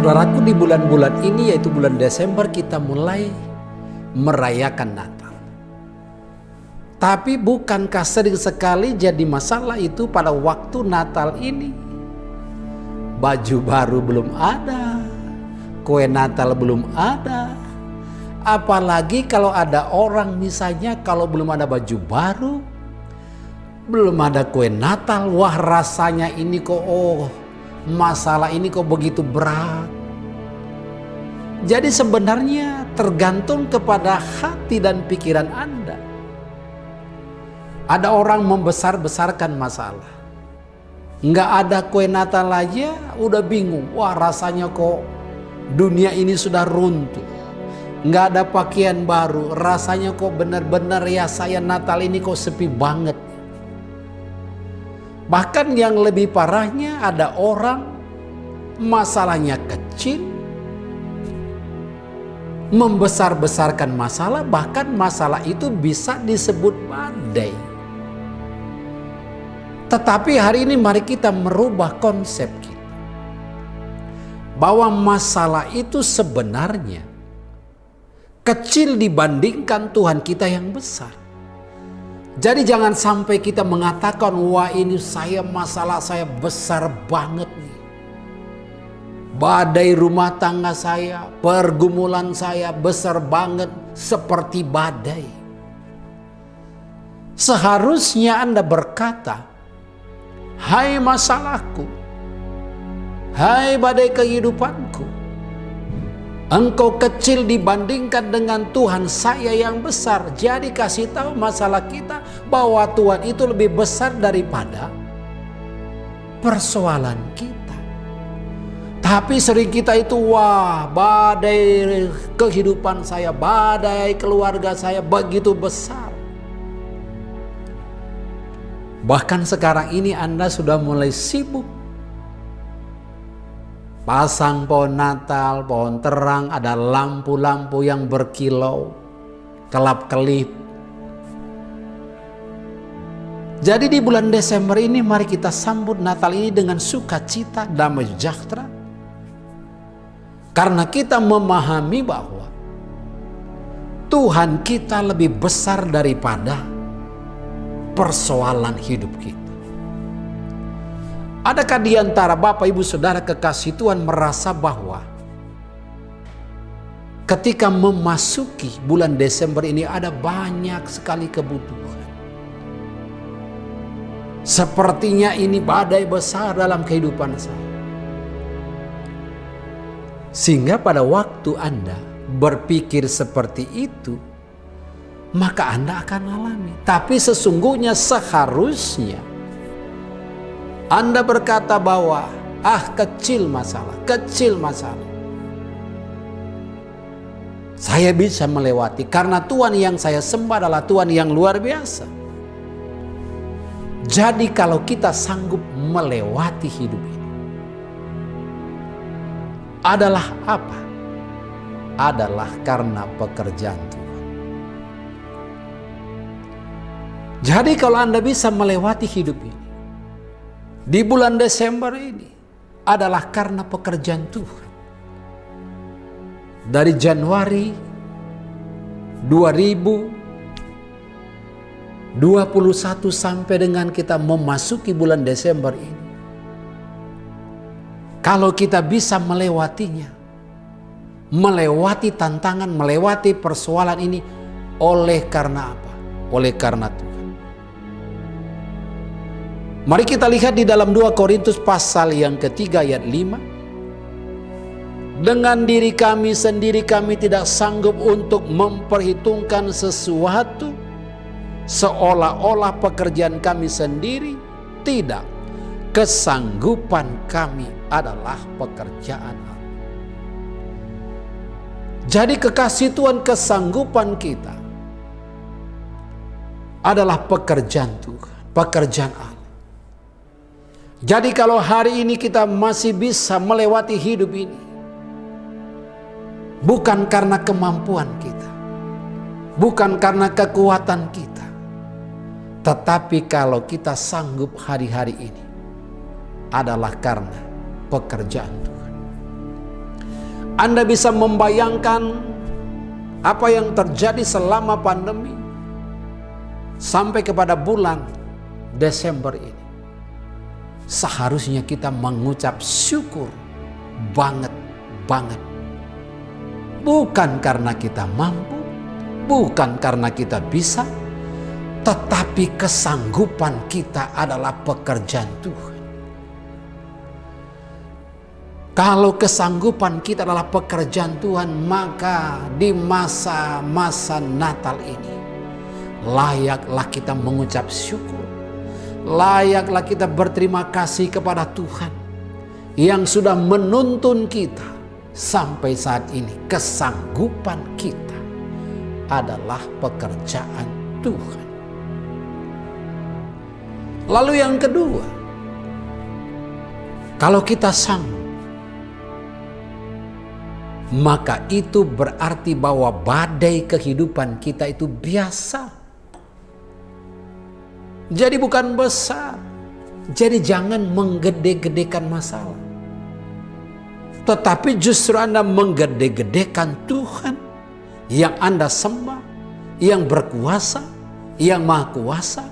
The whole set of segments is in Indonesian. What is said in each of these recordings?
Saudaraku, di bulan-bulan ini yaitu bulan Desember kita mulai merayakan Natal. Tapi bukankah sering sekali jadi masalah itu pada waktu Natal ini? Baju baru belum ada, kue Natal belum ada. Apalagi kalau ada orang misalnya kalau belum ada baju baru, belum ada kue Natal, wah rasanya ini kok masalah ini kok begitu berat. Jadi sebenarnya tergantung kepada hati dan pikiran Anda. Ada orang membesar-besarkan masalah. Nggak ada kue Natal aja udah bingung. Wah rasanya kok dunia ini sudah runtuh. Nggak ada pakaian baru. Rasanya kok benar-benar ya saya Natal ini kok sepi banget. Bahkan yang lebih parahnya ada orang masalahnya kecil, membesar-besarkan masalah, bahkan masalah itu bisa disebut badai. Tetapi hari ini mari kita merubah konsep kita. Bahwa masalah itu sebenarnya kecil dibandingkan Tuhan kita yang besar. Jadi jangan sampai kita mengatakan, wah ini masalah saya besar banget nih. Badai rumah tangga saya, pergumulan saya besar banget seperti badai. Seharusnya Anda berkata, hai masalahku, hai badai kehidupanku, engkau kecil dibandingkan dengan Tuhan saya yang besar. Jadi kasih tahu masalah kita bahwa Tuhan itu lebih besar daripada persoalan kita. Tapi sering kita itu wah badai kehidupan saya, badai keluarga saya begitu besar. Bahkan sekarang ini Anda sudah mulai sibuk pasang pohon Natal, pohon terang, ada lampu-lampu yang berkilau, kelap-kelip. Jadi di bulan Desember ini mari kita sambut Natal ini dengan sukacita, damai sejahtera. Karena kita memahami bahwa Tuhan kita lebih besar daripada persoalan hidup kita. Adakah di antara Bapak Ibu Saudara kekasih Tuhan merasa bahwa ketika memasuki bulan Desember ini ada banyak sekali kebutuhan? Sepertinya ini badai besar dalam kehidupan saya. Sehingga pada waktu Anda berpikir seperti itu, maka Anda akan alami. Tapi sesungguhnya seharusnya Anda berkata bahwa kecil masalah, kecil masalah. Saya bisa melewati karena Tuhan yang saya sembah adalah Tuhan yang luar biasa. Jadi kalau kita sanggup melewati hidup ini, adalah apa? Adalah karena pekerjaan Tuhan. Jadi kalau Anda bisa melewati hidup ini di bulan Desember ini adalah karena pekerjaan Tuhan. Dari Januari 2021 sampai dengan kita memasuki bulan Desember ini, kalau kita bisa melewatinya, melewati tantangan, melewati persoalan ini, oleh karena apa? Oleh karena Tuhan. Mari kita lihat di dalam 2 Korintus pasal yang ketiga ayat 5. Dengan diri kami sendiri kami tidak sanggup untuk memperhitungkan sesuatu seolah-olah pekerjaan kami sendiri. Tidak, kesanggupan kami adalah pekerjaan Allah. Jadi kekasih Tuhan, kesanggupan kita adalah pekerjaan Tuhan, pekerjaan Allah. Jadi kalau hari ini kita masih bisa melewati hidup ini, bukan karena kemampuan kita, bukan karena kekuatan kita, tetapi kalau kita sanggup hari-hari ini adalah karena pekerjaan Tuhan. Anda bisa membayangkan apa yang terjadi selama pandemi sampai kepada bulan Desember ini. Seharusnya kita mengucap syukur banget. Bukan karena kita mampu, bukan karena kita bisa, tetapi kesanggupan kita adalah pekerjaan Tuhan. Kalau kesanggupan kita adalah pekerjaan Tuhan, maka di masa-masa Natal ini layaklah kita mengucap syukur. Layaklah kita berterima kasih kepada Tuhan yang sudah menuntun kita sampai saat ini. Kesanggupan kita adalah pekerjaan Tuhan. Lalu yang kedua, kalau kita sanggup, maka itu berarti bahwa badai kehidupan kita itu biasa. Jadi bukan besar. Jadi jangan menggede-gedekan masalah. Tetapi justru Anda menggede-gedekan Tuhan yang Anda sembah, yang berkuasa, yang maha kuasa.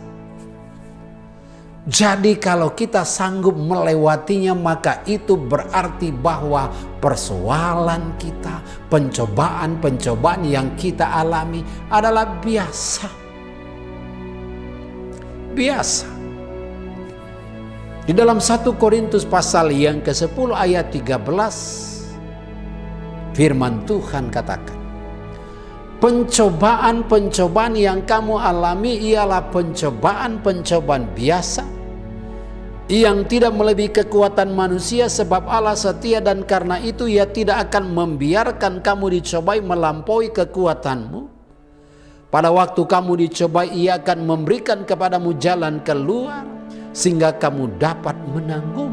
Jadi kalau kita sanggup melewatinya, maka itu berarti bahwa persoalan kita, pencobaan-pencobaan yang kita alami adalah biasa. Biasa. Di dalam 1 Korintus pasal yang ke-10 ayat 13, firman Tuhan katakan, pencobaan-pencobaan yang kamu alami ialah pencobaan-pencobaan biasa yang tidak melebihi kekuatan manusia, sebab Allah setia dan karena itu Ia tidak akan membiarkan kamu dicobai melampaui kekuatanmu. Pada waktu kamu dicobai, Ia akan memberikan kepadamu jalan keluar sehingga kamu dapat menanggung.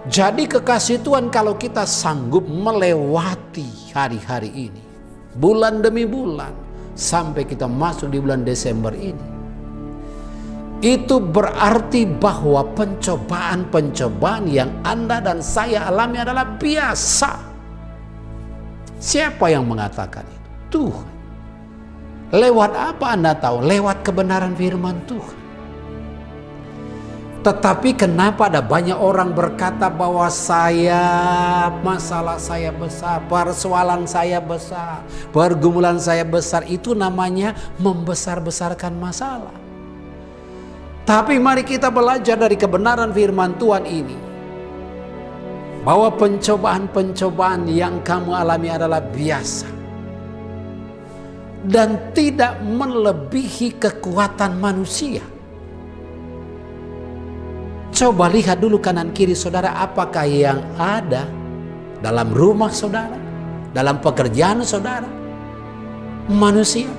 Jadi kekasih Tuhan, kalau kita sanggup melewati hari-hari ini, bulan demi bulan, sampai kita masuk di bulan Desember ini, itu berarti bahwa pencobaan-pencobaan yang Anda dan saya alami adalah biasa. Siapa yang mengatakan itu? Tuhan. Lewat apa Anda tahu? Lewat kebenaran firman Tuhan. Tetapi kenapa ada banyak orang berkata bahwa masalah saya besar, persoalan saya besar, pergumulan saya besar. Itu namanya membesar-besarkan masalah. Tapi mari kita belajar dari kebenaran firman Tuhan ini, bahwa pencobaan-pencobaan yang kamu alami adalah biasa dan tidak melebihi kekuatan manusia. Coba lihat dulu kanan kiri saudara, apakah yang ada dalam rumah saudara, dalam pekerjaan saudara, manusia.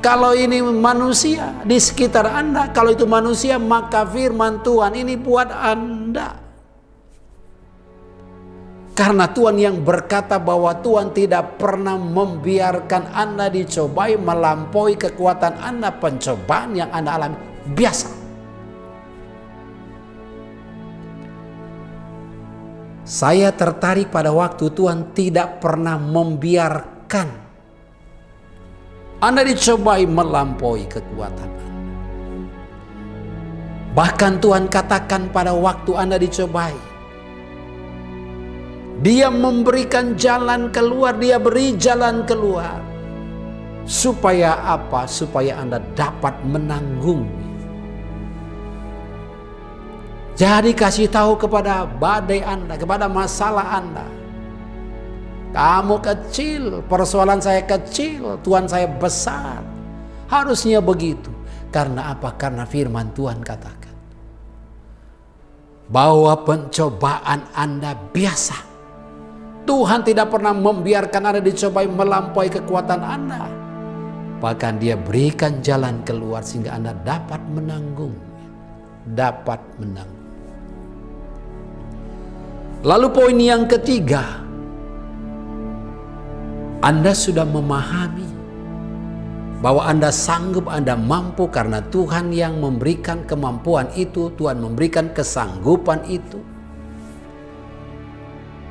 Kalau ini manusia di sekitar Anda, kalau itu manusia, maka firman Tuhan ini buat Anda. Karena Tuhan yang berkata bahwa Tuhan tidak pernah membiarkan Anda dicobai melampaui kekuatan Anda. Pencobaan yang Anda alami biasa. Saya tertarik pada waktu Tuhan tidak pernah membiarkan Anda dicobai melampaui kekuatan Anda. Bahkan Tuhan katakan pada waktu Anda dicobai, Dia memberikan jalan keluar, Dia beri jalan keluar. Supaya apa? Supaya Anda dapat menanggungnya. Jadi kasih tahu kepada badai Anda, kepada masalah Anda. Kamu kecil, persoalan saya kecil, Tuhan saya besar. Harusnya begitu. Karena apa? Karena firman Tuhan katakan bahwa pencobaan Anda biasa. Tuhan tidak pernah membiarkan Anda dicobai melampaui kekuatan Anda. Bahkan Dia berikan jalan keluar sehingga Anda dapat menanggungnya. Dapat menanggung. Lalu poin yang ketiga, Anda sudah memahami bahwa Anda sanggup, Anda mampu karena Tuhan yang memberikan kemampuan itu, Tuhan memberikan kesanggupan itu.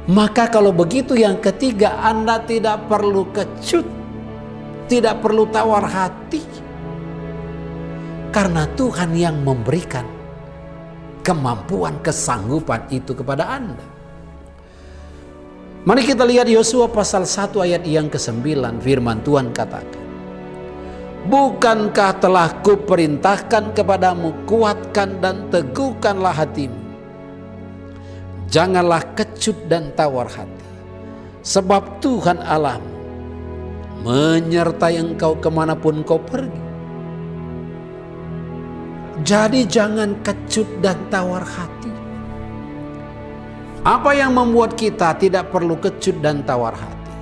Maka kalau begitu yang ketiga, Anda tidak perlu kecut, tidak perlu tawar hati. Karena Tuhan yang memberikan kemampuan, kesanggupan itu kepada Anda. Mari kita lihat Yosua pasal 1 ayat yang ke-9, firman Tuhan katakan, bukankah telah kuperintahkan kepadamu, kuatkan dan teguhkanlah hatimu. Janganlah kecut dan tawar hati, sebab Tuhan Allahmu menyertai engkau kemanapun kau pergi. Jadi jangan kecut dan tawar hati. Apa yang membuat kita tidak perlu kecut dan tawar hati?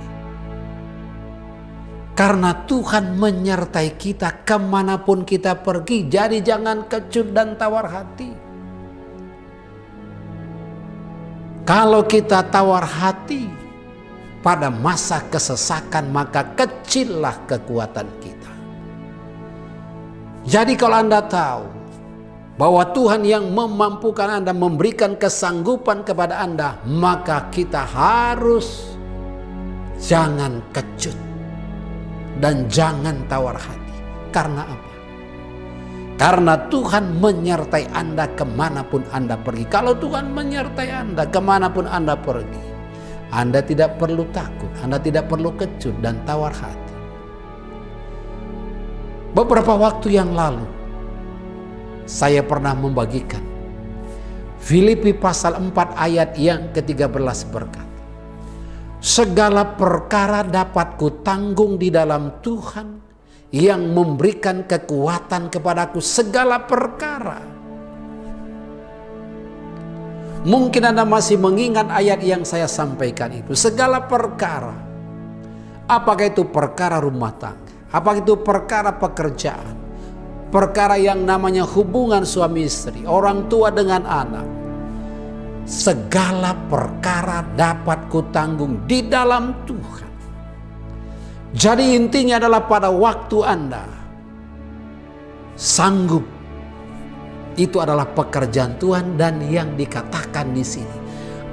Karena Tuhan menyertai kita kemanapun kita pergi. Jadi jangan kecut dan tawar hati. Kalau kita tawar hati pada masa kesesakan, maka kecillah kekuatan kita. Jadi kalau Anda tahu bahwa Tuhan yang memampukan Anda, memberikan kesanggupan kepada Anda, maka kita harus jangan kecut dan jangan tawar hati. Karena apa? Karena Tuhan menyertai Anda kemanapun Anda pergi. Kalau Tuhan menyertai Anda kemanapun Anda pergi, Anda tidak perlu takut, Anda tidak perlu kecut dan tawar hati. Beberapa waktu yang lalu, saya pernah membagikan Filipi pasal 4 ayat yang ke-13 berkata, segala perkara dapat kutanggung di dalam Tuhan yang memberikan kekuatan kepadaku. Segala perkara. Mungkin Anda masih mengingat ayat yang saya sampaikan itu. Segala perkara. Apakah itu perkara rumah tangga? Apakah itu perkara pekerjaan? Perkara yang namanya hubungan suami istri, orang tua dengan anak. Segala perkara dapat kutanggung di dalam Tuhan. Jadi intinya adalah pada waktu Anda sanggup, itu adalah pekerjaan Tuhan, dan yang dikatakan di sini,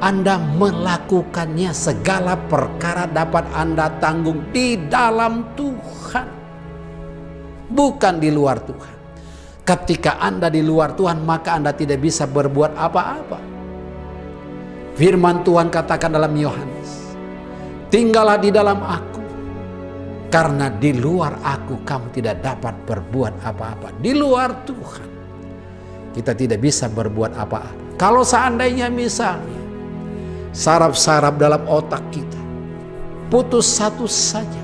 Anda melakukannya, segala perkara dapat Anda tanggung di dalam Tuhan, bukan di luar Tuhan. Ketika Anda di luar Tuhan, maka Anda tidak bisa berbuat apa-apa. Firman Tuhan katakan dalam Yohanes, tinggallah di dalam aku, karena di luar aku kamu tidak dapat berbuat apa-apa. Di luar Tuhan kita tidak bisa berbuat apa-apa. Kalau seandainya misalnya saraf-saraf dalam otak kita putus satu saja,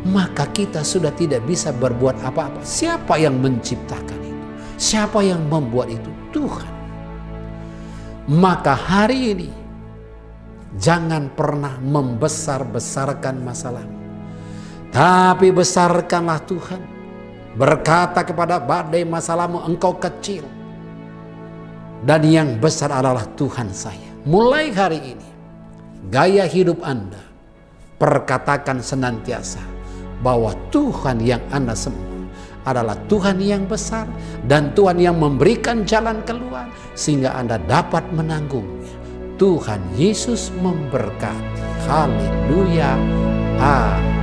maka kita sudah tidak bisa berbuat apa-apa. Siapa yang menciptakan itu? Siapa yang membuat itu? Tuhan. Maka hari ini jangan pernah membesar-besarkan masalahmu, tapi besarkanlah Tuhan. Berkata kepada badai masalahmu, engkau kecil, dan yang besar adalah Tuhan saya. Mulai hari ini, gaya hidup Anda, perkatakan senantiasa bahwa Tuhan yang Anda sembah adalah Tuhan yang besar, dan Tuhan yang memberikan jalan keluar sehingga Anda dapat menanggungnya. Tuhan Yesus memberkati. Haleluya. Amin.